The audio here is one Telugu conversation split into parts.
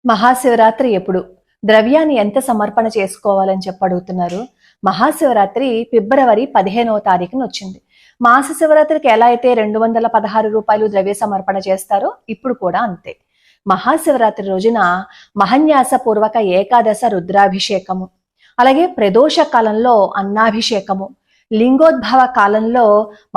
మహాశివరాత్రి ఎప్పుడు? ద్రవ్యాన్ని ఎంత సమర్పణ చేసుకోవాలని చెప్పి అడుగుతున్నారు. మహాశివరాత్రి ఫిబ్రవరి 15వ తారీఖున వచ్చింది. మాస శివరాత్రికి ఎలా అయితే 216 రూపాయలు ద్రవ్య సమర్పణ చేస్తారో ఇప్పుడు కూడా అంతే. మహాశివరాత్రి రోజున మహన్యాస పూర్వక ఏకాదశ రుద్రాభిషేకము, అలాగే ప్రదోష కాలంలో అన్నాభిషేకము, లింగోద్భవ కాలంలో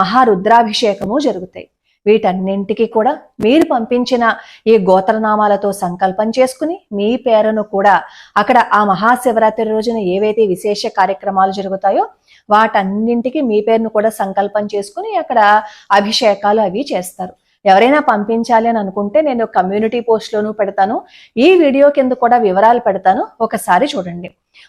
మహారుద్రాభిషేకము జరుగుతాయి. వీటన్నింటికి కూడా మీరు పంపించిన ఈ గోత్రనామాలతో సంకల్పం చేసుకుని మీ పేరును కూడా అక్కడ ఆ మహాశివరాత్రి రోజున ఏవైతే విశేష కార్యక్రమాలు జరుగుతాయో వాటన్నింటికి మీ పేరును కూడా సంకల్పం చేసుకుని అక్కడ అభిషేకాలు అవి చేస్తారు. ఎవరైనా పంపించాలి అని అనుకుంటే నేను కమ్యూనిటీ పోస్ట్లోనూ పెడతాను, ఈ వీడియో కింద కూడా వివరాలు పెడతాను, ఒకసారి చూడండి.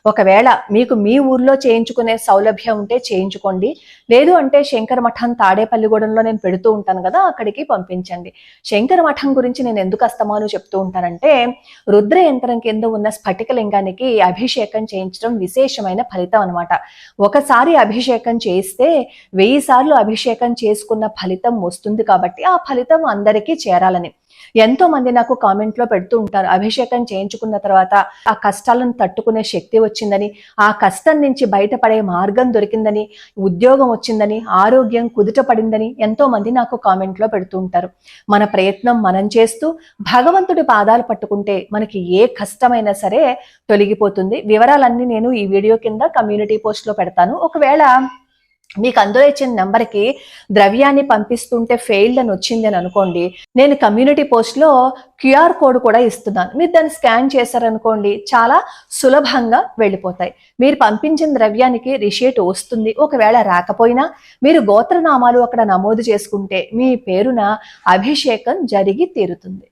ఒకవేళ మీకు మీ ఊర్లో చేయించుకునే సౌలభ్యం ఉంటే చేయించుకోండి, లేదు అంటే శంకర మఠం తాడేపల్లిగూడెంలో నేను పెడుతూ ఉంటాను కదా, అక్కడికి పంపించండి. శంకర మఠం గురించి నేను ఎందుకు అస్తమాను చెప్తూ ఉంటానంటే, రుద్ర యంత్రం కింద ఉన్న స్ఫటికలింగానికి అభిషేకం చేయించడం విశేషమైన ఫలితం అనమాట. ఒకసారి అభిషేకం చేయిస్తే 1000 సార్లు అభిషేకం చేసుకున్న ఫలితం వస్తుంది. కాబట్టి ఆ ఫలితం అందరికీ చేరాలని ఎంతో మంది నాకు కామెంట్ లో పెడుతూ ఉంటారు. అభిషేకం చేయించుకున్న తర్వాత ఆ కష్టాలను తట్టుకునే శక్తి వచ్చిందని, ఆ కష్టం నుంచి బయటపడే మార్గం దొరికిందని, ఉద్యోగం వచ్చిందని, ఆరోగ్యం కుదుట పడిందని ఎంతో మంది నాకు కామెంట్ లో పెడుతూ ఉంటారు. మన ప్రయత్నం మనం చేస్తూ భగవంతుడి పాదాలు పట్టుకుంటే మనకి ఏ కష్టమైనా సరే తొలగిపోతుంది. వివరాలన్నీ నేను ఈ వీడియో కింద కమ్యూనిటీ పోస్ట్ లో పెడతాను. ఒకవేళ మీకు అందులో ఇచ్చిన నెంబర్కి ద్రవ్యాన్ని పంపిస్తుంటే ఫెయిల్డ్ అని వచ్చింది అని అనుకోండి, నేను కమ్యూనిటీ పోస్ట్లో QR కోడ్ కూడా ఇస్తున్నాను. మీరు దాన్ని స్కాన్ చేశారనుకోండి, చాలా సులభంగా వెళ్ళిపోతాయి. మీరు పంపించిన ద్రవ్యానికి రిషీట్ వస్తుంది. ఒకవేళ రాకపోయినా మీరు గోత్రనామాలు అక్కడ నమోదు చేసుకుంటే మీ పేరున అభిషేకం జరిగి తీరుతుంది.